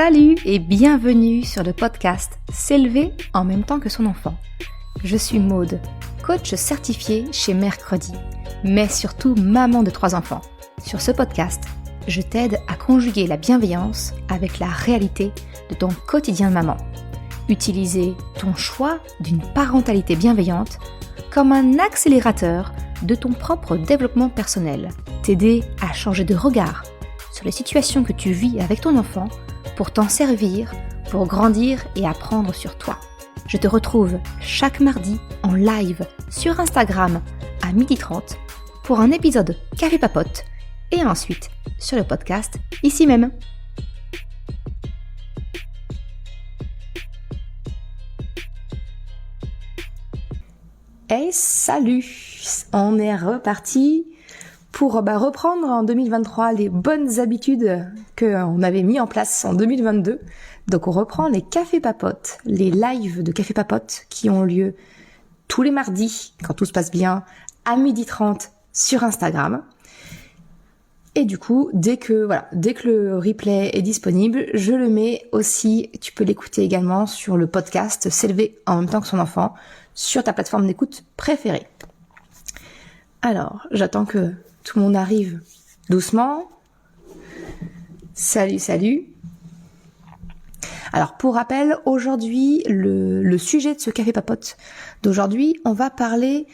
Salut et bienvenue sur le podcast S'élever en même temps que son enfant. Je suis Maude, coach certifié chez Mercredi, mais surtout maman de 3 enfants. Sur ce podcast, je t'aide à conjuguer la bienveillance avec la réalité de ton quotidien de maman. Utiliser ton choix d'une parentalité bienveillante comme un accélérateur de ton propre développement personnel. T'aider à changer de regard sur les situations que tu vis avec ton enfant pour t'en servir, pour grandir et apprendre sur toi. Je te retrouve chaque mardi en live sur Instagram à 12h30 pour un épisode Café Papote et ensuite sur le podcast ici même. Hey, salut! On est reparti pour reprendre en 2023 les bonnes habitudes qu'on avait mis en place en 2022. Donc on reprend les cafés papotes, les lives de café papote qui ont lieu tous les mardis, quand tout se passe bien, à 12h30 sur Instagram. Et du coup, dès que le replay est disponible, je le mets aussi, tu peux l'écouter également sur le podcast S'élever en même temps que son enfant, sur ta plateforme d'écoute préférée. Alors, j'attends que tout le monde arrive doucement. Salut. Alors, pour rappel, aujourd'hui, le sujet de ce café papote d'aujourd'hui, on va parler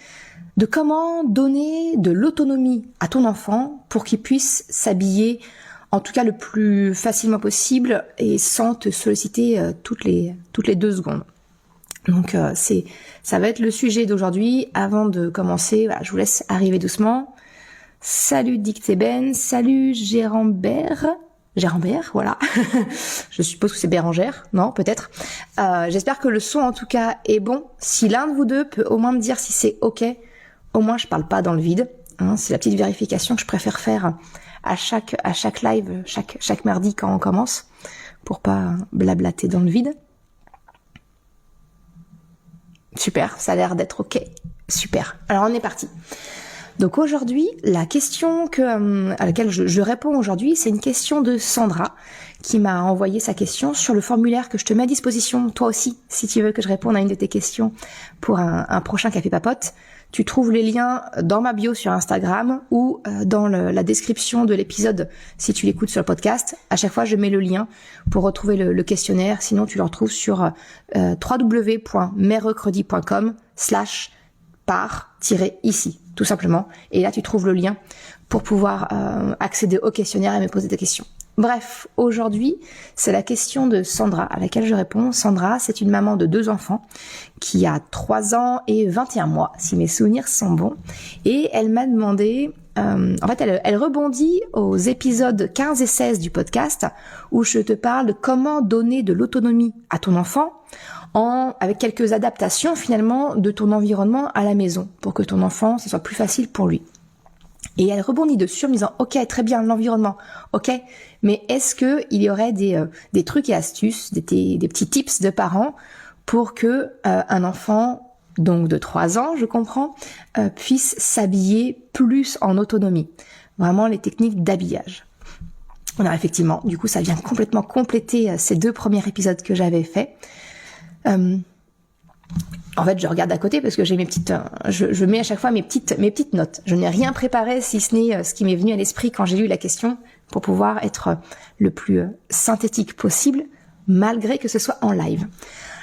de comment donner de l'autonomie à ton enfant pour qu'il puisse s'habiller, en tout cas le plus facilement possible et sans te solliciter toutes les 2 secondes. Donc, ça va être le sujet d'aujourd'hui. Avant de commencer, je vous laisse arriver doucement. Salut Dictében, salut Gérambert, voilà. Je suppose que c'est Bérangère, non, peut-être. J'espère que le son, en tout cas, est bon. Si l'un de vous deux peut au moins me dire si c'est OK, au moins je parle pas dans le vide. C'est la petite vérification que je préfère faire à chaque live, chaque mardi quand on commence, pour pas blablater dans le vide. Super, ça a l'air d'être OK. Super. Alors on est parti. Donc aujourd'hui, la question à laquelle je réponds aujourd'hui, c'est une question de Sandra qui m'a envoyé sa question sur le formulaire que je te mets à disposition, toi aussi, si tu veux que je réponde à une de tes questions pour un prochain Café Papote. Tu trouves les liens dans ma bio sur Instagram ou dans la description de l'épisode si tu l'écoutes sur le podcast. À chaque fois, je mets le lien pour retrouver le questionnaire. Sinon, tu le retrouves sur www.merrecredi.com/par-ici, tout simplement. Et là, tu trouves le lien pour pouvoir accéder au questionnaire et me poser des questions. Bref, aujourd'hui, c'est la question de Sandra à laquelle je réponds. Sandra, c'est une maman de 2 enfants qui a 3 ans et 21 mois, si mes souvenirs sont bons. Et elle m'a demandé, elle rebondit aux épisodes 15 et 16 du podcast où je te parle de comment donner de l'autonomie à ton enfant avec quelques adaptations finalement de ton environnement à la maison pour que ton enfant, ce soit plus facile pour lui. Et elle rebondit dessus en me disant « Ok, très bien, l'environnement, ok, mais est-ce que il y aurait des trucs et astuces, des petits tips de parents pour que un enfant, donc de 3 ans, je comprends, puisse s'habiller plus en autonomie ?» Vraiment les techniques d'habillage. Alors effectivement, du coup, ça vient complètement compléter ces 2 premiers épisodes que j'avais faits. En fait, je regarde à côté parce que j'ai mes petites, je mets à chaque fois mes petites notes. Je n'ai rien préparé si ce n'est ce qui m'est venu à l'esprit quand j'ai lu la question pour pouvoir être le plus synthétique possible, malgré que ce soit en live.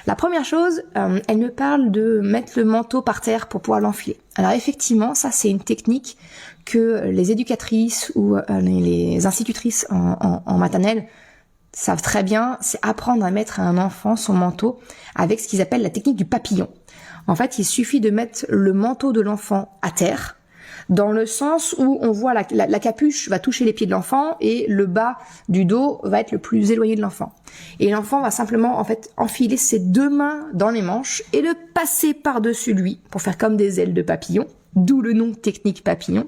La première chose, elle me parle de mettre le manteau par terre pour pouvoir l'enfiler. Alors effectivement, ça c'est une technique que les éducatrices ou les institutrices en maternelle savent très bien, c'est apprendre à mettre à un enfant son manteau avec ce qu'ils appellent la technique du papillon. En fait, il suffit de mettre le manteau de l'enfant à terre, dans le sens où on voit la capuche va toucher les pieds de l'enfant et le bas du dos va être le plus éloigné de l'enfant. Et l'enfant va simplement en fait enfiler ses 2 mains dans les manches et le passer par-dessus lui pour faire comme des ailes de papillon, d'où le nom technique papillon.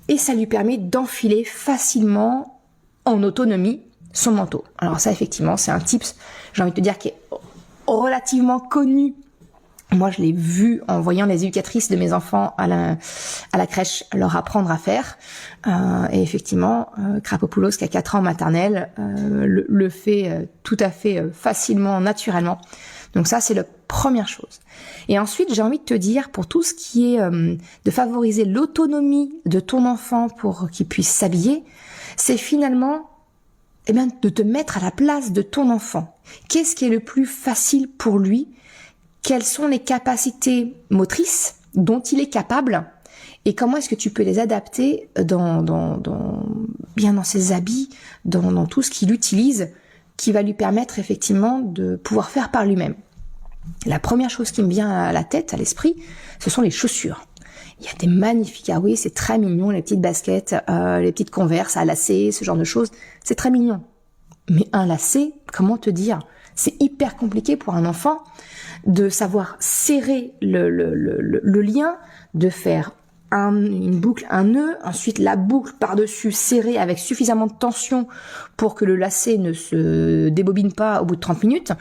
Et ça lui permet d'enfiler facilement, en autonomie, son manteau. Alors ça, effectivement, c'est un tips, j'ai envie de te dire, qui est relativement connu Moi, je l'ai vu en voyant les éducatrices de mes enfants à la crèche leur apprendre à faire. Et effectivement, Krapopoulos, qui a 4 ans en maternelle, le fait tout à fait facilement, naturellement. Donc ça, c'est la première chose. Et ensuite, j'ai envie de te dire, pour tout ce qui est de favoriser l'autonomie de ton enfant pour qu'il puisse s'habiller, c'est finalement de te mettre à la place de ton enfant. Qu'est-ce qui est le plus facile pour lui ? Quelles sont les capacités motrices dont il est capable et comment est-ce que tu peux les adapter bien dans ses habits, dans tout ce qu'il utilise, qui va lui permettre effectivement de pouvoir faire par lui-même. La première chose qui me vient à la tête, à l'esprit, ce sont les chaussures. Il y a des magnifiques, ah oui, c'est très mignon, les petites baskets, les petites Converse à lacets, ce genre de choses, c'est très mignon. Mais un lacet, comment te dire ? C'est hyper compliqué pour un enfant de savoir serrer le lien, de faire une boucle, un nœud, ensuite la boucle par-dessus serrée avec suffisamment de tension pour que le lacet ne se débobine pas au bout de 30 minutes.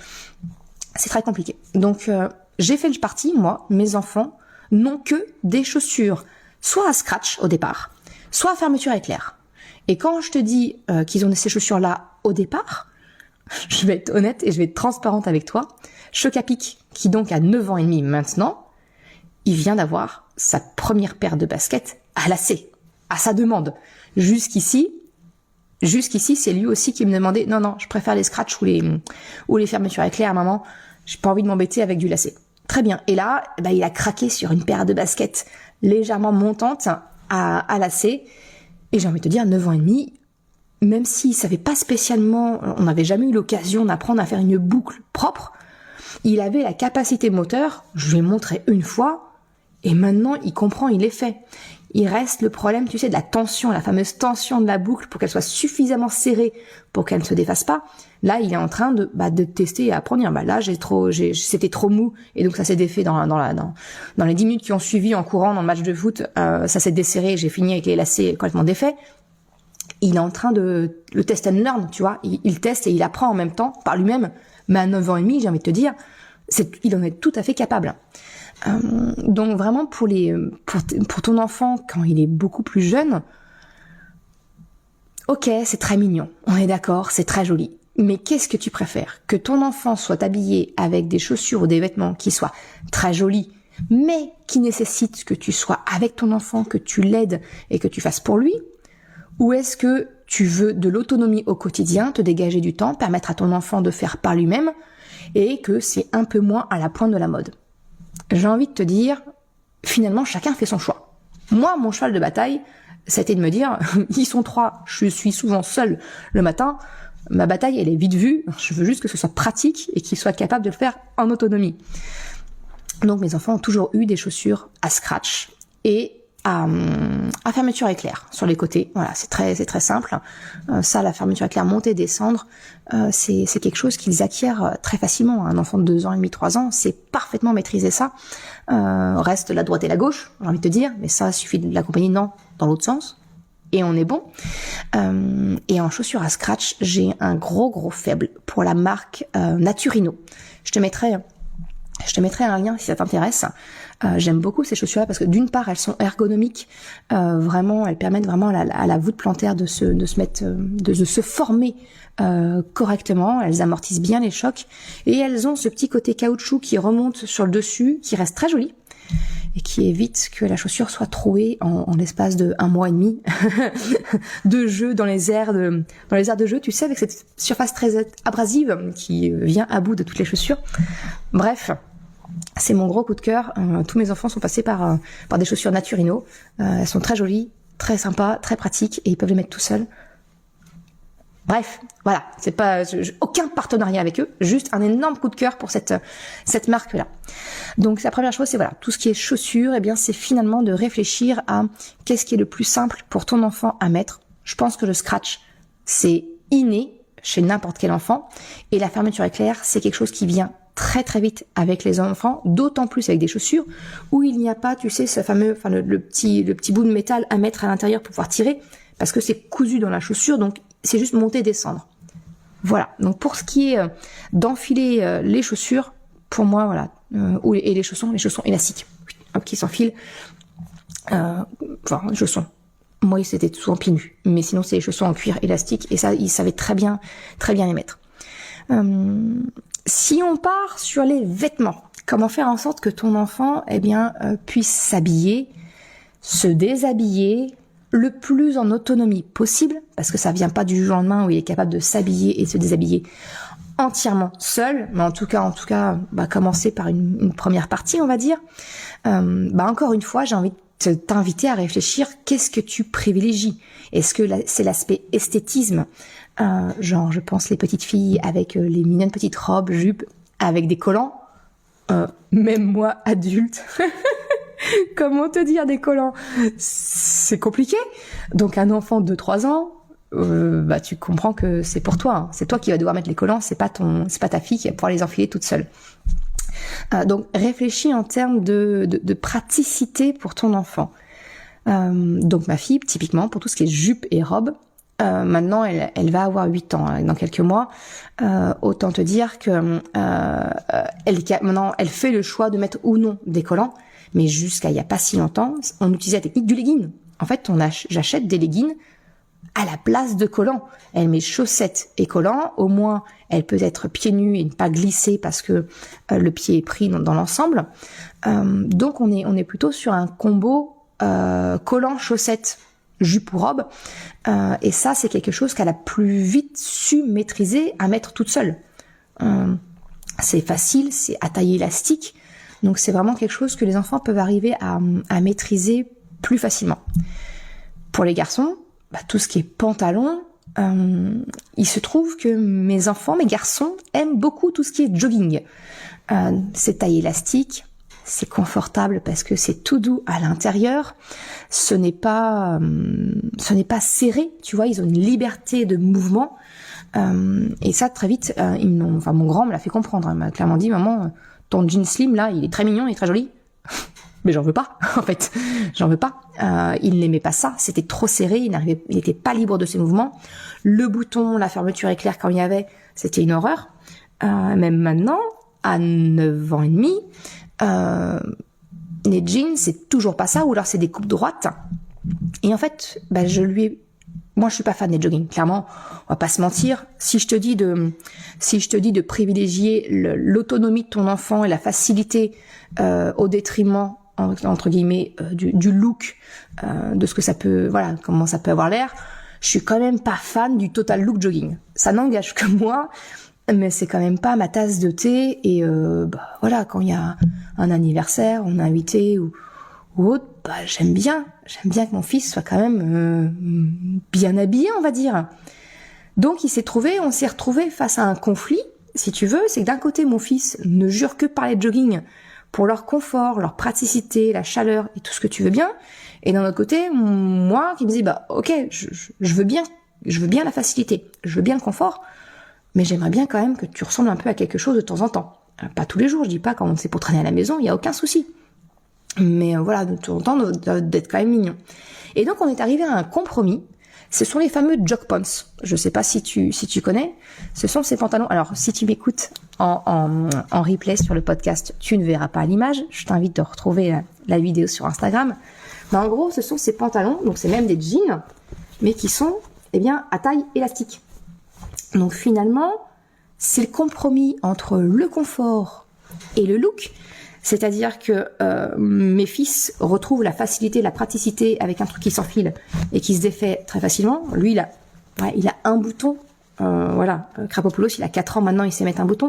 C'est très compliqué. Donc, j'ai fait le parti, moi, mes enfants n'ont que des chaussures, soit à scratch au départ, soit à fermeture éclair. Et quand je te dis qu'ils ont ces chaussures-là au départ, je vais être honnête et je vais être transparente avec toi, Chocapic, qui donc a 9 ans et demi maintenant, il vient d'avoir sa première paire de baskets à lacets, à sa demande. Jusqu'ici, c'est lui aussi qui me demandait, non, je préfère les scratchs ou les fermetures éclair, maman, j'ai pas envie de m'embêter avec du lacet. Très bien. Et là, il a craqué sur une paire de baskets légèrement montantes à lacets. Et j'ai envie de te dire, 9 ans et demi, même s'il savait pas spécialement, on n'avait jamais eu l'occasion d'apprendre à faire une boucle propre, il avait la capacité moteur, je lui ai montré une fois, et maintenant il comprend, il est fait. Il reste le problème, tu sais, de la tension, la fameuse tension de la boucle pour qu'elle soit suffisamment serrée pour qu'elle ne se défasse pas. Là, il est en train de tester et apprendre. Là, c'était trop mou et donc ça s'est défait dans les 10 minutes qui ont suivi en courant dans le match de foot. Ça s'est desserré, j'ai fini avec les lacets complètement défaits. Il est en train de le test and learn, tu vois. Il teste et il apprend en même temps par lui-même. Mais à 9 ans et demi, j'ai envie de te dire, il en est tout à fait capable. Donc vraiment pour ton enfant quand il est beaucoup plus jeune, ok, c'est très mignon, on est d'accord, c'est très joli. Mais qu'est-ce que tu préfères ? Que ton enfant soit habillé avec des chaussures ou des vêtements qui soient très jolis, mais qui nécessitent que tu sois avec ton enfant, que tu l'aides et que tu fasses pour lui ? Ou est-ce que tu veux de l'autonomie au quotidien, te dégager du temps, permettre à ton enfant de faire par lui-même et que c'est un peu moins à la pointe de la mode ? J'ai envie de te dire, finalement, chacun fait son choix. Moi, mon cheval de bataille, c'était de me dire, ils sont 3, je suis souvent seule le matin, ma bataille, elle est vite vue, je veux juste que ce soit pratique et qu'ils soient capables de le faire en autonomie. Donc, mes enfants ont toujours eu des chaussures à scratch et à fermeture éclair sur les côtés. Voilà, c'est très simple. Ça, la fermeture éclair, monter, descendre, c'est quelque chose qu'ils acquièrent très facilement. Un enfant de 2 ans et demi, 3 ans, c'est parfaitement maîtriser ça. Reste la droite et la gauche, j'ai envie de te dire, mais ça, il suffit de l'accompagner dans l'autre sens. Et on est bon. Et en chaussures à scratch, j'ai un gros faible pour la marque Naturino. Je te mettrai un lien si ça t'intéresse. J'aime beaucoup ces chaussures-là parce que d'une part elles sont ergonomiques, vraiment elles permettent vraiment à la voûte plantaire de se former correctement. Elles amortissent bien les chocs et elles ont ce petit côté caoutchouc qui remonte sur le dessus, qui reste très joli et qui évite que la chaussure soit trouée en l'espace de 1 mois et demi de jeu dans les aires de jeu, tu sais, avec cette surface très abrasive qui vient à bout de toutes les chaussures. Bref, c'est mon gros coup de cœur. Tous mes enfants sont passés par des chaussures Naturino. Elles sont très jolies, très sympas, très pratiques et ils peuvent les mettre tout seuls. Bref, voilà, c'est pas aucun partenariat avec eux, juste un énorme coup de cœur pour cette marque-là. Donc la première chose, c'est voilà, tout ce qui est chaussures, eh bien c'est finalement de réfléchir à qu'est-ce qui est le plus simple pour ton enfant à mettre. Je pense que le scratch, c'est inné chez n'importe quel enfant et la fermeture éclair, c'est quelque chose qui vient très vite avec les enfants, d'autant plus avec des chaussures où il n'y a pas, tu sais, ce fameux, le petit bout de métal à mettre à l'intérieur pour pouvoir tirer, parce que c'est cousu dans la chaussure, donc c'est juste monter et descendre. Voilà. Donc pour ce qui est d'enfiler les chaussures, pour moi, voilà, et les chaussons élastiques, hop, qui s'enfilent. Enfin, chaussons. Moi, c'était souvent pieds nus, mais sinon c'est les chaussons en cuir élastique, et ça, ils savaient très bien les mettre. Si on part sur les vêtements, comment faire en sorte que ton enfant, puisse s'habiller, se déshabiller, le plus en autonomie possible, parce que ça vient pas du jour au lendemain où il est capable de s'habiller et de se déshabiller entièrement seul, mais en tout cas, commencer par une première partie, on va dire. Encore une fois, j'ai envie de t'inviter à réfléchir, qu'est-ce que tu privilégies? Est-ce que c'est l'aspect esthétisme, genre, je pense les petites filles avec les mignonnes petites robes, jupes, avec des collants, même moi, adulte, comment te dire des collants? C'est compliqué. Donc un enfant de 3 ans, tu comprends que c'est pour toi. Hein. C'est toi qui vas devoir mettre les collants, c'est pas ta fille qui va pouvoir les enfiler toute seule. Donc réfléchis en termes de praticité pour ton enfant. Donc ma fille, typiquement, pour tout ce qui est jupe et robe, maintenant elle va avoir 8 ans, hein, dans quelques mois. Autant te dire que maintenant elle fait le choix de mettre ou non des collants. Mais jusqu'à il y a pas si longtemps, on utilisait la technique du legging. En fait, j'achète des leggings à la place de collants. Elle met chaussettes et collants. Au moins, elle peut être pieds nus et ne pas glisser parce que le pied est pris dans l'ensemble. Donc, on est plutôt sur un combo collant, chaussettes, jupe ou robe. Et ça, c'est quelque chose qu'elle a plus vite su maîtriser à mettre toute seule. C'est facile, c'est à taille élastique. Donc c'est vraiment quelque chose que les enfants peuvent arriver à maîtriser plus facilement. Pour les garçons, tout ce qui est pantalon, il se trouve que mes garçons aiment beaucoup tout ce qui est jogging. C'est taille élastique, c'est confortable parce que c'est tout doux à l'intérieur. Ce n'est pas serré, tu vois, ils ont une liberté de mouvement. Et ça, très vite, mon grand me l'a fait comprendre. Hein, il m'a clairement dit, maman, ton jean slim là, il est très mignon, il est très joli. Mais j'en veux pas, en fait. J'en veux pas. Il n'aimait pas ça. C'était trop serré. Il n'était pas libre de ses mouvements. Le bouton, la fermeture éclair quand il y avait, c'était une horreur. Même maintenant, à 9 ans et demi, les jeans, c'est toujours pas ça, ou alors c'est des coupes droites. Et en fait, moi, je suis pas fan des jogging. Clairement, on va pas se mentir. Si je te dis de privilégier l'autonomie de ton enfant et la facilité au détriment entre guillemets du look, de ce que ça peut, voilà, comment ça peut avoir l'air, je suis quand même pas fan du total look jogging. Ça n'engage que moi, mais c'est quand même pas ma tasse de thé. Et voilà, quand il y a un anniversaire, on est invité ou autre, j'aime bien que mon fils soit quand même bien habillé, on va dire. Donc on s'est retrouvé face à un conflit, si tu veux. C'est que d'un côté, mon fils ne jure que par les jogging pour leur confort, leur praticité, la chaleur et tout ce que tu veux bien. Et d'un autre côté, moi qui me dis, ok, je veux bien la facilité, je veux bien le confort, mais j'aimerais bien quand même que tu ressembles un peu à quelque chose de temps en temps. Pas tous les jours, je dis pas quand c'est pour traîner à la maison, il y a aucun souci. Mais voilà, de temps en temps, d'être quand même mignon. Et donc, on est arrivé à un compromis. Ce sont les fameux jog pants. Je sais pas si tu connais. Ce sont ces pantalons. Alors, si tu m'écoutes en replay sur le podcast, tu ne verras pas l'image. Je t'invite de retrouver la vidéo sur Instagram. Mais en gros, ce sont ces pantalons. Donc, c'est même des jeans, mais qui sont, à taille élastique. Donc, finalement, c'est le compromis entre le confort et le look. C'est-à-dire que mes fils retrouvent la facilité, la praticité avec un truc qui s'enfile et qui se défait très facilement. Lui, il a un bouton. Krapopoulos, il a 4 ans maintenant, il sait mettre un bouton.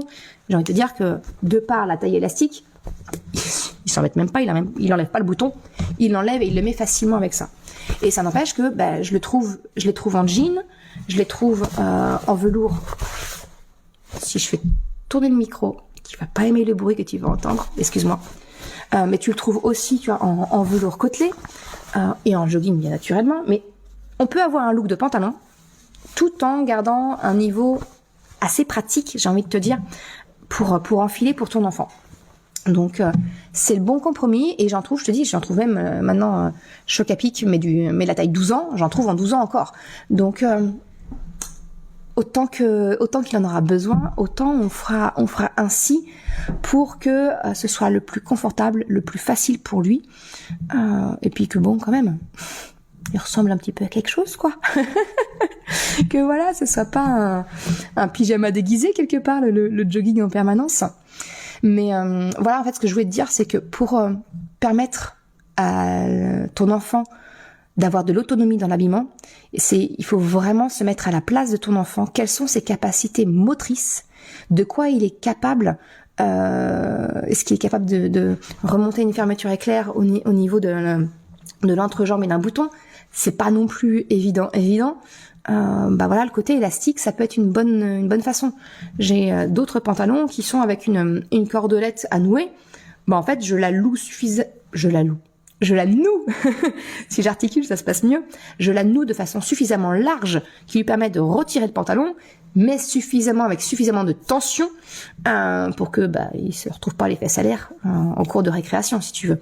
J'ai envie de te dire que de par la taille élastique, il s'en met même pas, il enlève pas le bouton. Il l'enlève et il le met facilement avec ça. Et ça n'empêche que je les trouve en jean, je les trouve en velours. Si je fais tourner le micro, tu vas pas aimer le bruit que tu vas entendre, excuse-moi. Mais tu le trouves aussi, tu vois, en velours côtelé et en jogging bien naturellement. Mais on peut avoir un look de pantalon tout en gardant un niveau assez pratique, j'ai envie de te dire, pour enfiler pour ton enfant. Donc c'est le bon compromis et j'en trouve même maintenant Choc à pic, mais la taille 12 ans, j'en trouve en 12 ans encore. Donc autant qu'il en aura besoin, autant on fera ainsi pour que ce soit le plus confortable, le plus facile pour lui, et puis que bon, quand même, il ressemble un petit peu à quelque chose, quoi. Que voilà, ce soit pas un pyjama déguisé quelque part, le jogging en permanence. Mais voilà, en fait, ce que je voulais te dire, c'est que pour permettre à ton enfant d'avoir de l'autonomie dans l'habillement, il faut vraiment se mettre à la place de ton enfant. Quelles sont ses capacités motrices? De quoi il est capable? Est-ce qu'il est capable de remonter une fermeture éclair au niveau de l'entrejambe et d'un bouton? C'est pas non plus évident. Bah voilà, le côté élastique, ça peut être une bonne façon. J'ai d'autres pantalons qui sont avec une cordelette à nouer. Bah en fait, je la noue. Si j'articule, ça se passe mieux. Je la noue de façon suffisamment large qui lui permet de retirer le pantalon, mais avec suffisamment de tension pour que il se retrouve pas les fesses à l'air en cours de récréation, si tu veux.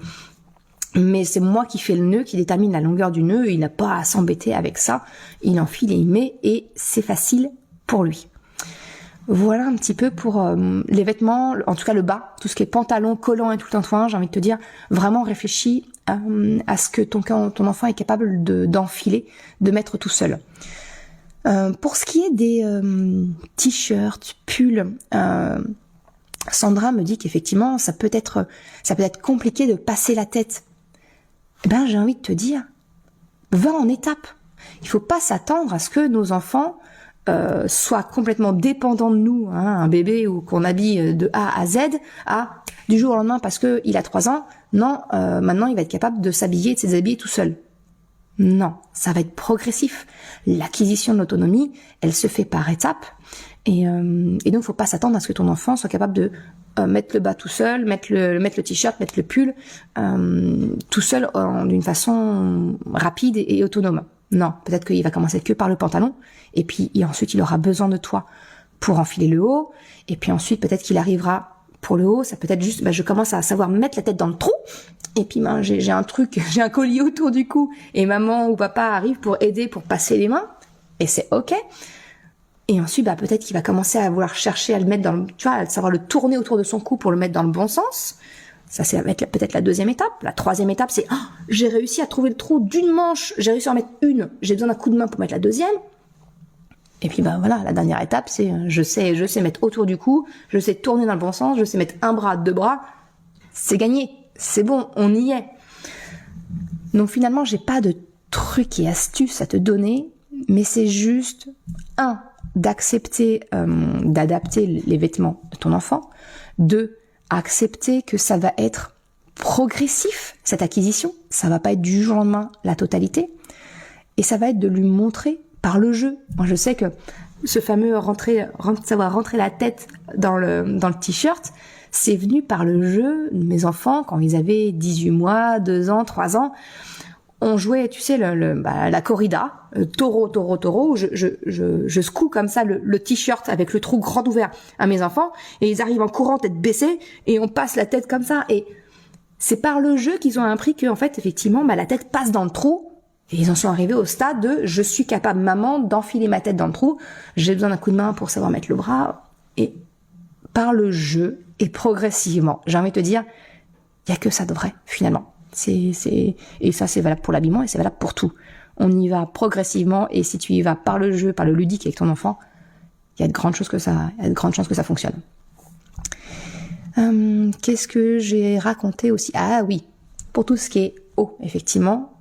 Mais c'est moi qui fais le nœud, qui détermine la longueur du nœud. Il n'a pas à s'embêter avec ça. Il enfile et il met et c'est facile pour lui. Voilà un petit peu pour les vêtements, en tout cas le bas, tout ce qui est pantalon, collant et tout le tintouin. J'ai envie de te dire, vraiment réfléchis à ce que ton enfant est capable d'enfiler, de mettre tout seul. Pour ce qui est des t-shirts, pulls, Sandra me dit qu'effectivement ça peut être compliqué de passer la tête. J'ai envie de te dire, va en étapes. Il faut pas s'attendre à ce que nos enfants soient complètement dépendants de nous, un bébé ou qu'on habille de A à Z, du jour au lendemain parce que il a 3 ans. Non, maintenant il va être capable de s'habiller et de se déshabiller tout seul. Non, ça va être progressif. L'acquisition de l'autonomie, elle se fait par étapes. Et donc, faut pas s'attendre à ce que ton enfant soit capable de mettre le bas tout seul, mettre le t-shirt, mettre le pull tout seul d'une façon rapide et autonome. Non, peut-être qu'il va commencer que par le pantalon, et puis ensuite il aura besoin de toi pour enfiler le haut, et puis ensuite peut-être qu'il arrivera pour le haut, ça peut être juste, je commence à savoir mettre la tête dans le trou, et puis j'ai un collier autour du cou, et maman ou papa arrive pour aider, pour passer les mains, et c'est ok. Et ensuite, peut-être qu'il va commencer à vouloir chercher à le mettre à savoir le tourner autour de son cou pour le mettre dans le bon sens. Ça, c'est peut-être la 2e étape. La 3e étape, c'est, j'ai réussi à trouver le trou d'une manche, j'ai réussi à en mettre une, j'ai besoin d'un coup de main pour mettre la 2e. Et puis, voilà, la dernière étape, c'est, je sais mettre autour du cou, je sais tourner dans le bon sens, je sais mettre un bras, 2 bras. C'est gagné. C'est bon, on y est. Donc, finalement, j'ai pas de trucs et astuces à te donner, mais c'est juste, d'accepter, d'adapter les vêtements de ton enfant. 2, accepter que ça va être progressif, cette acquisition. Ça va pas être du jour au lendemain la totalité. Et ça va être de lui montrer par le jeu. Moi, je sais que ce fameux savoir rentrer la tête dans le t-shirt, c'est venu par le jeu de mes enfants quand ils avaient 18 mois, 2 ans, 3 ans. On jouait, tu sais, la corrida, taureau, où je secoue comme ça le t-shirt avec le trou grand ouvert à mes enfants, et ils arrivent en courant tête baissée, et on passe la tête comme ça, et c'est par le jeu qu'ils ont appris que, en fait, effectivement, la tête passe dans le trou, et ils en sont arrivés au stade de, je suis capable, maman, d'enfiler ma tête dans le trou, j'ai besoin d'un coup de main pour savoir mettre le bras, et par le jeu, et progressivement, j'ai envie de te dire, il y a que ça de vrai, finalement. Et ça, c'est valable pour l'habillement et c'est valable pour tout. On y va progressivement, et si tu y vas par le jeu, par le ludique avec ton enfant, il y a de grandes chances que ça fonctionne. Qu'est-ce que j'ai raconté aussi? Ah oui, pour tout ce qui est haut, effectivement.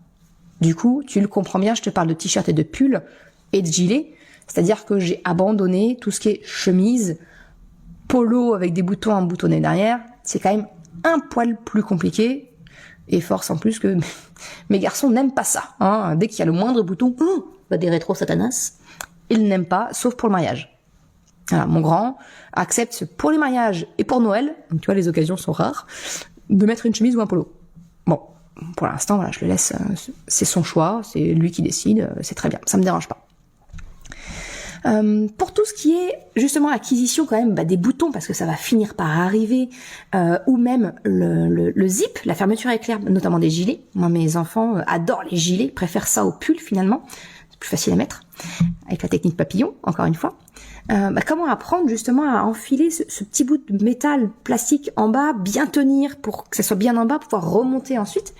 Du coup, tu le comprends bien, je te parle de t-shirt et de pull et de gilet. C'est-à-dire que j'ai abandonné tout ce qui est chemise, polo avec des boutons emboutonnés derrière. C'est quand même un poil plus compliqué. Et force en plus que mes garçons n'aiment pas ça. Dès qu'il y a le moindre bouton, des rétro satanas, ils n'aiment pas, sauf pour le mariage. Voilà, mon grand accepte pour les mariages et pour Noël, donc tu vois, les occasions sont rares, de mettre une chemise ou un polo. Bon, pour l'instant, je le laisse, c'est son choix, c'est lui qui décide, c'est très bien, ça me dérange pas. Pour tout ce qui est justement acquisition quand même des boutons, parce que ça va finir par arriver, ou même le zip, la fermeture éclair, notamment des gilets. Moi, mes enfants adorent les gilets, préfèrent ça au pull finalement, plus facile à mettre, avec la technique papillon, encore une fois. Comment apprendre justement à enfiler ce petit bout de métal plastique en bas, bien tenir pour que ça soit bien en bas, pour pouvoir remonter ensuite.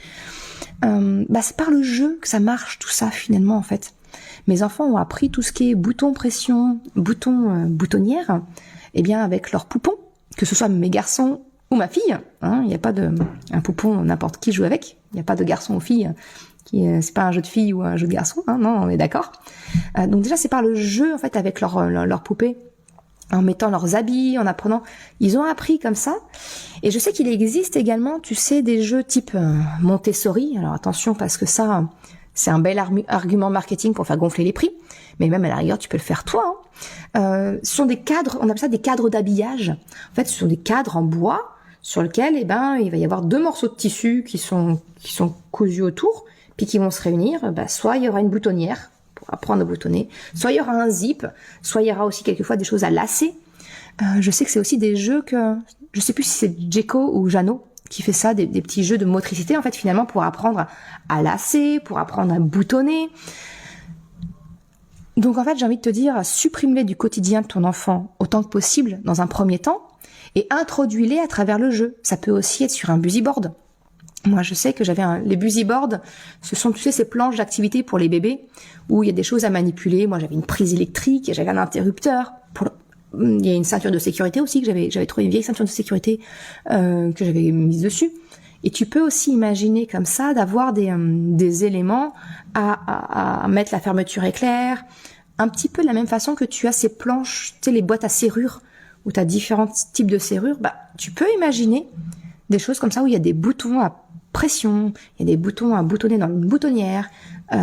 C'est par le jeu que ça marche tout ça finalement en fait. Mes enfants ont appris tout ce qui est bouton pression, boutonnière, avec leurs poupons, que ce soit mes garçons ou ma fille. Il n'y a pas un poupon n'importe qui joue avec. Il n'y a pas de garçon ou fille. C'est pas un jeu de filles ou un jeu de garçon. Non, on est d'accord. Donc déjà c'est par le jeu en fait avec leurs poupées, en mettant leurs habits, en apprenant. Ils ont appris comme ça. Et je sais qu'il existe également, tu sais, des jeux type Montessori. Alors attention parce que ça, c'est un bel argument marketing pour faire gonfler les prix. Mais même à la rigueur, tu peux le faire toi. Ce sont des cadres, on appelle ça des cadres d'habillage. En fait, ce sont des cadres en bois sur lesquels, il va y avoir 2 morceaux de tissu qui sont cousus autour, puis qui vont se réunir. Soit il y aura une boutonnière pour apprendre à boutonner, soit il y aura un zip, soit il y aura aussi quelquefois des choses à lacer. Je sais que c'est aussi des jeux que, je sais plus si c'est Djeko ou Jeannot qui fait ça, des petits jeux de motricité en fait finalement pour apprendre à lacer, pour apprendre à boutonner. Donc en fait j'ai envie de te dire, supprime-les du quotidien de ton enfant autant que possible dans un premier temps et introduis-les à travers le jeu. Ça peut aussi être sur un busy-board. Moi je sais que j'avais les busy-boards, ce sont tu sais ces planches d'activité pour les bébés où il y a des choses à manipuler. Moi j'avais une prise électrique, j'avais un interrupteur, il y a une ceinture de sécurité aussi que j'avais trouvé une vieille ceinture de sécurité que j'avais mise dessus. Et tu peux aussi imaginer comme ça d'avoir des éléments à mettre la fermeture éclair, un petit peu de la même façon que tu as ces planches, tu sais les boîtes à serrures où tu as différents types de serrures. Tu peux imaginer des choses comme ça où il y a des boutons à pression, il y a des boutons à boutonner dans une boutonnière,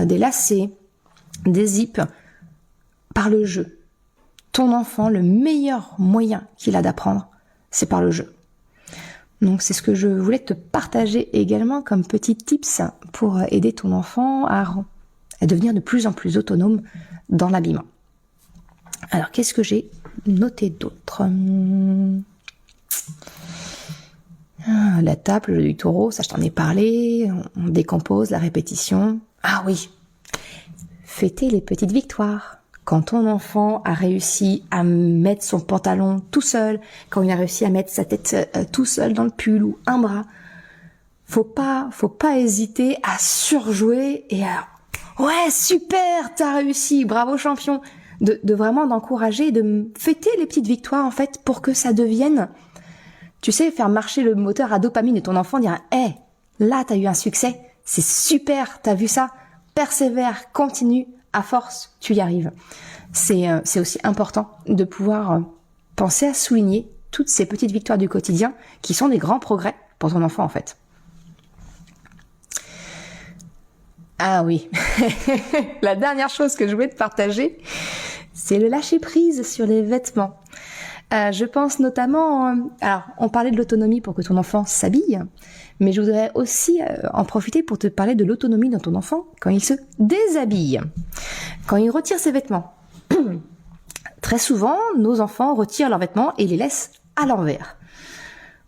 des lacets, des zips, par le jeu. Ton enfant, le meilleur moyen qu'il a d'apprendre, c'est par le jeu. Donc c'est ce que je voulais te partager également comme petit tips pour aider ton enfant à devenir de plus en plus autonome dans l'habillement. Alors qu'est-ce que j'ai noté d'autre ? La table du taureau, ça je t'en ai parlé, on décompose la répétition. Ah oui, fêter les petites victoires. Quand ton enfant a réussi à mettre son pantalon tout seul, quand il a réussi à mettre sa tête tout seul dans le pull ou un bras, faut pas hésiter à surjouer et à ouais super, t'as réussi, bravo champion, de vraiment d'encourager, de fêter les petites victoires en fait pour que ça devienne, tu sais, faire marcher le moteur à dopamine de ton enfant, dire là t'as eu un succès, c'est super, t'as vu ça, persévère, continue. À force, tu y arrives. C'est aussi important de pouvoir penser à souligner toutes ces petites victoires du quotidien qui sont des grands progrès pour ton enfant en fait. Ah oui, la dernière chose que je voulais te partager, c'est le lâcher prise sur les vêtements. Je pense notamment, alors on parlait de l'autonomie pour que ton enfant s'habille, mais je voudrais aussi en profiter pour te parler de l'autonomie dans ton enfant quand il se déshabille, quand il retire ses vêtements. Très souvent, nos enfants retirent leurs vêtements et les laissent à l'envers.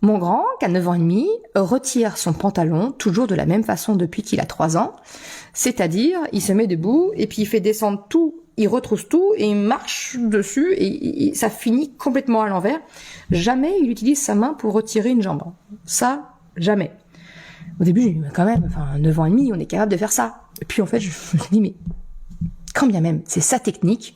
Mon grand, qui a 9 ans et demi, retire son pantalon toujours de la même façon depuis qu'il a 3 ans, c'est-à-dire il se met debout et puis il fait descendre tout, il retrousse tout et il marche dessus et ça finit complètement à l'envers. Jamais il utilise sa main pour retirer une jambe. Ça, jamais. Au début, j'ai dit, mais quand même, 9 ans et demi, on est capable de faire ça. Et puis en fait, je me dis, mais quand bien même, c'est sa technique.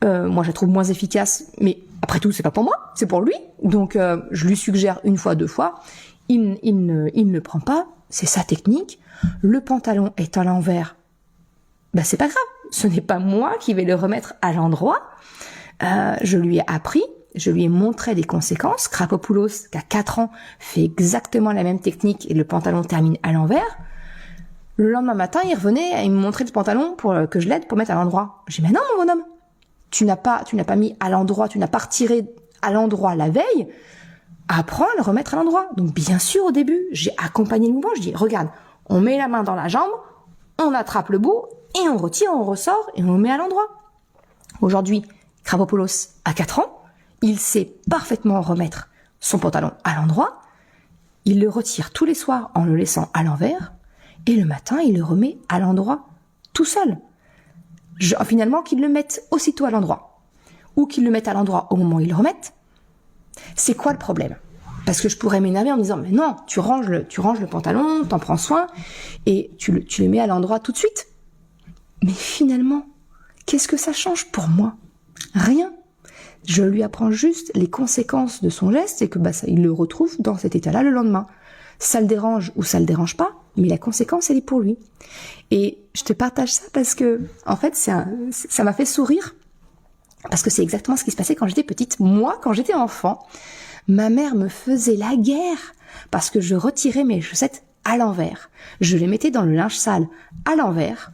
Moi, je la trouve moins efficace, mais après tout, c'est pas pour moi, c'est pour lui. Donc, je lui suggère 1 fois, 2 fois. Il ne prend pas, c'est sa technique. Le pantalon est à l'envers. C'est pas grave. Ce n'est pas moi qui vais le remettre à l'endroit. Je lui ai appris, je lui ai montré des conséquences. Krapopoulos, qui a 4 ans, fait exactement la même technique et le pantalon termine à l'envers. Le lendemain matin, il revenait et il me montrait le pantalon pour que je l'aide pour mettre à l'endroit. J'ai dit, mais non, mon bonhomme, tu n'as pas mis à l'endroit, tu n'as pas retiré à l'endroit la veille. Apprends à le remettre à l'endroit. Donc bien sûr, au début, j'ai accompagné le mouvement. Je dis, regarde, on met la main dans la jambe, on attrape le bout et on retire, on ressort et on le met à l'endroit. Aujourd'hui, Krapopoulos a 4 ans, il sait parfaitement remettre son pantalon à l'endroit. Il le retire tous les soirs en le laissant à l'envers et le matin, il le remet à l'endroit tout seul. Finalement, qu'ils le mettent aussitôt à l'endroit, ou qu'ils le mettent à l'endroit au moment où ils le remettent, c'est quoi le problème? Parce que je pourrais m'énerver en me disant, mais non, tu ranges le pantalon, t'en prends soin, et tu le mets à l'endroit tout de suite. Mais finalement, qu'est-ce que ça change pour moi? Rien. Je lui apprends juste les conséquences de son geste et que il le retrouve dans cet état-là le lendemain. Ça le dérange ou ça le dérange pas, mais la conséquence, elle est pour lui. Et je te partage ça parce que, en fait, ça m'a fait sourire. Parce que c'est exactement ce qui se passait quand j'étais petite. Moi, quand j'étais enfant, ma mère me faisait la guerre parce que je retirais mes chaussettes à l'envers. Je les mettais dans le linge sale à l'envers.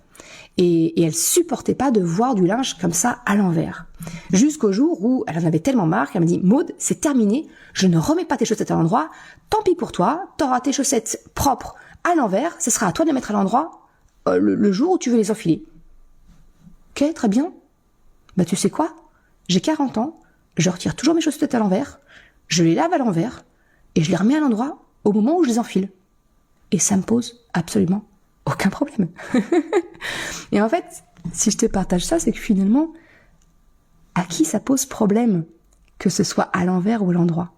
Et elle supportait pas de voir du linge comme ça à l'envers. Jusqu'au jour où elle en avait tellement marre qu'elle m'a dit, Maud, c'est terminé, je ne remets pas tes chaussettes à l'endroit, tant pis pour toi, t'auras tes chaussettes propres à l'envers, ce sera à toi de les mettre à l'endroit le jour où tu veux les enfiler. Ok, très bien. Bah tu sais quoi? J'ai 40 ans, je retire toujours mes chaussettes à l'envers, je les lave à l'envers, et je les remets à l'endroit au moment où je les enfile. Et ça me pose absolument aucun problème. Et en fait, si je te partage ça, c'est que finalement, à qui ça pose problème que ce soit à l'envers ou à l'endroit?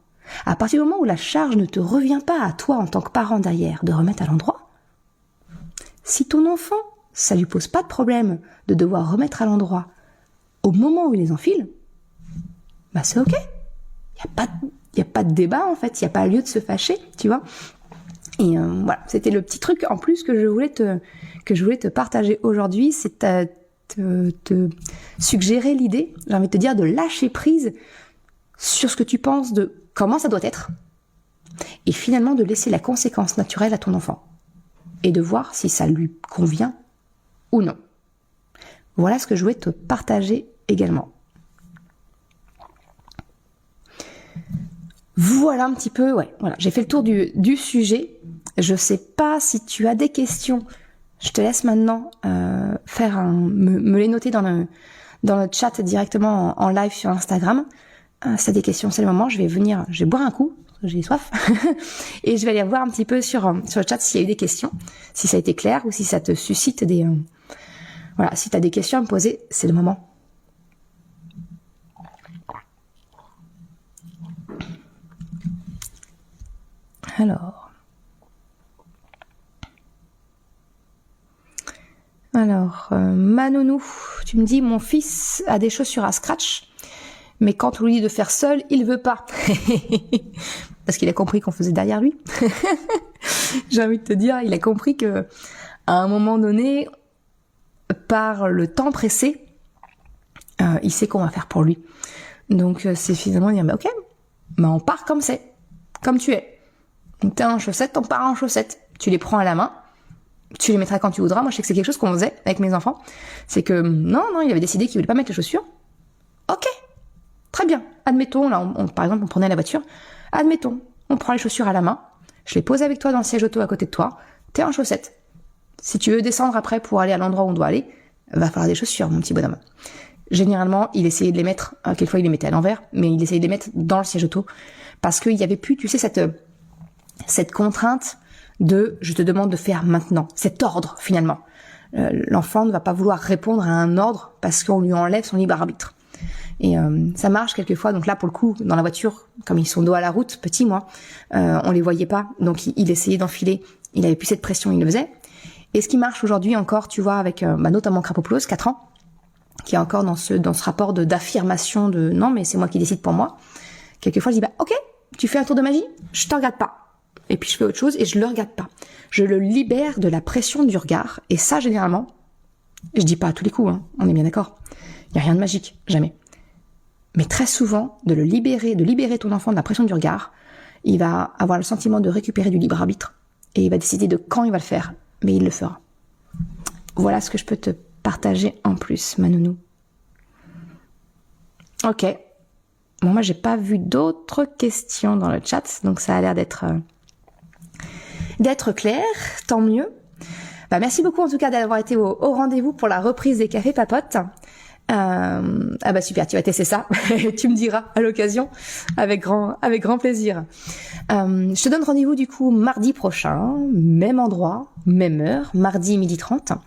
À partir du moment où la charge ne te revient pas à toi en tant que parent derrière de remettre à l'endroit, si ton enfant, ça lui pose pas de problème de devoir remettre à l'endroit au moment où il les enfile, bah c'est ok. Il y a pas de débat en fait, il y a pas lieu de se fâcher, tu vois. Et voilà, c'était le petit truc en plus que je voulais te partager aujourd'hui, c'est te suggérer l'idée, j'ai envie de te dire, de lâcher prise sur ce que tu penses de comment ça doit être, et finalement de laisser la conséquence naturelle à ton enfant, et de voir si ça lui convient ou non. Voilà ce que je voulais te partager également. Voilà un petit peu, voilà, j'ai fait le tour du sujet. Je sais pas si tu as des questions. Je te laisse maintenant me les noter dans le chat directement en live sur Instagram. Si tu as des questions, c'est le moment. Je vais boire un coup, j'ai soif, et je vais aller voir un petit peu sur le chat s'il y a eu des questions, si ça a été clair ou si ça te suscite voilà, si tu as des questions à me poser, c'est le moment. Alors, Manounou, tu me dis, mon fils a des chaussures à scratch, mais quand on lui dit de faire seul, il veut pas. Parce qu'il a compris qu'on faisait derrière lui. J'ai envie de te dire, il a compris que à un moment donné, par le temps pressé, il sait qu'on va faire pour lui. Donc c'est finalement dire, ok, on part comme c'est, comme tu es. Donc t'es en chaussettes, on part en chaussettes. Tu les prends à la main, tu les mettras quand tu voudras. Moi je sais que c'est quelque chose qu'on faisait avec mes enfants. C'est que non, il avait décidé qu'il voulait pas mettre les chaussures. Ok, très bien. Admettons, là, par exemple, on prenait la voiture. Admettons, on prend les chaussures à la main. Je les pose avec toi dans le siège auto à côté de toi. T'es en chaussettes. Si tu veux descendre après pour aller à l'endroit où on doit aller, va falloir des chaussures, mon petit bonhomme. Généralement, il essayait de les mettre, quelquefois il les mettait à l'envers, mais il essayait de les mettre dans le siège auto. Parce qu'il y avait plus, tu sais, cette contrainte de je te demande de faire maintenant, cet ordre finalement. L'enfant ne va pas vouloir répondre à un ordre parce qu'on lui enlève son libre arbitre. Et ça marche quelquefois, donc là pour le coup, dans la voiture, comme ils sont dos à la route, petit moi, on les voyait pas, donc il essayait d'enfiler, il avait plus cette pression, il le faisait. Et ce qui marche aujourd'hui encore, tu vois, avec notamment Crapopoulos, 4 ans, qui est encore dans ce rapport d'affirmation de non mais c'est moi qui décide pour moi. Quelquefois je dis ok, tu fais un tour de magie, je te regarde pas. Et puis je fais autre chose et je le regarde pas. Je le libère de la pression du regard. Et ça, généralement, je dis pas à tous les coups, on est bien d'accord. Il y a rien de magique, jamais. Mais très souvent, de libérer ton enfant de la pression du regard, il va avoir le sentiment de récupérer du libre arbitre. Et il va décider de quand il va le faire. Mais il le fera. Voilà ce que je peux te partager en plus, Manounou. Ok. Bon, moi, j'ai pas vu d'autres questions dans le chat, donc ça a l'air d'être clair, tant mieux. Merci beaucoup en tout cas d'avoir été au rendez-vous pour la reprise des cafés papotes. Super, tu vas tester ça. Tu me diras à l'occasion, avec grand plaisir. Je te donne rendez-vous du coup mardi prochain, même endroit, même heure, mardi 12h30.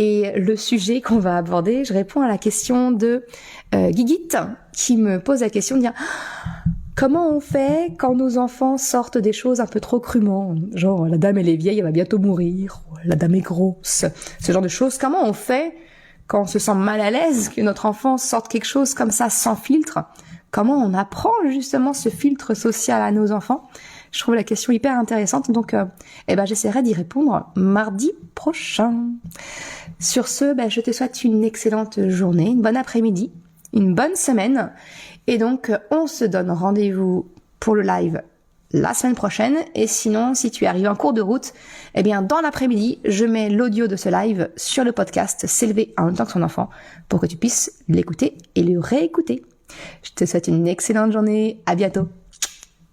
Et le sujet qu'on va aborder, je réponds à la question de Guiguit qui me pose la question de dire comment on fait quand nos enfants sortent des choses un peu trop crûment, genre la dame elle est vieille, elle va bientôt mourir, ou la dame est grosse, ce genre de choses. Comment on fait quand on se sent mal à l'aise que notre enfant sorte quelque chose comme ça sans filtre? Comment on apprend justement ce filtre social à nos enfants? Je trouve la question hyper intéressante, donc j'essaierai d'y répondre mardi prochain. Sur ce, je te souhaite une excellente journée, une bonne après-midi, une bonne semaine, et donc on se donne rendez-vous pour le live la semaine prochaine, et sinon, si tu arrives en cours de route, dans l'après-midi, je mets l'audio de ce live sur le podcast S'élever en même temps que son enfant, pour que tu puisses l'écouter et le réécouter. Je te souhaite une excellente journée, à bientôt.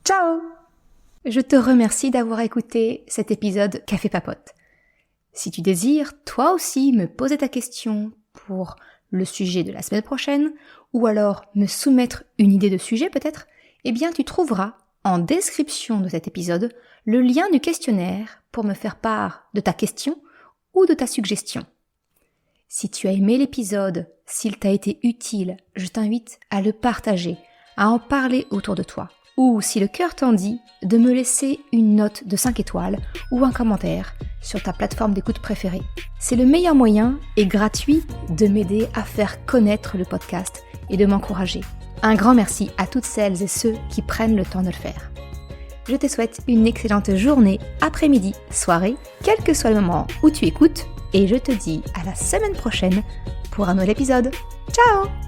Ciao! Je te remercie d'avoir écouté cet épisode Café Papote. Si tu désires, toi aussi, me poser ta question pour le sujet de la semaine prochaine, ou alors me soumettre une idée de sujet peut-être, tu trouveras en description de cet épisode le lien du questionnaire pour me faire part de ta question ou de ta suggestion. Si tu as aimé l'épisode, s'il t'a été utile, je t'invite à le partager, à en parler autour de toi. Ou, si le cœur t'en dit, de me laisser une note de 5 étoiles ou un commentaire sur ta plateforme d'écoute préférée. C'est le meilleur moyen et gratuit de m'aider à faire connaître le podcast et de m'encourager. Un grand merci à toutes celles et ceux qui prennent le temps de le faire. Je te souhaite une excellente journée, après-midi, soirée, quel que soit le moment où tu écoutes, et je te dis à la semaine prochaine pour un nouvel épisode. Ciao!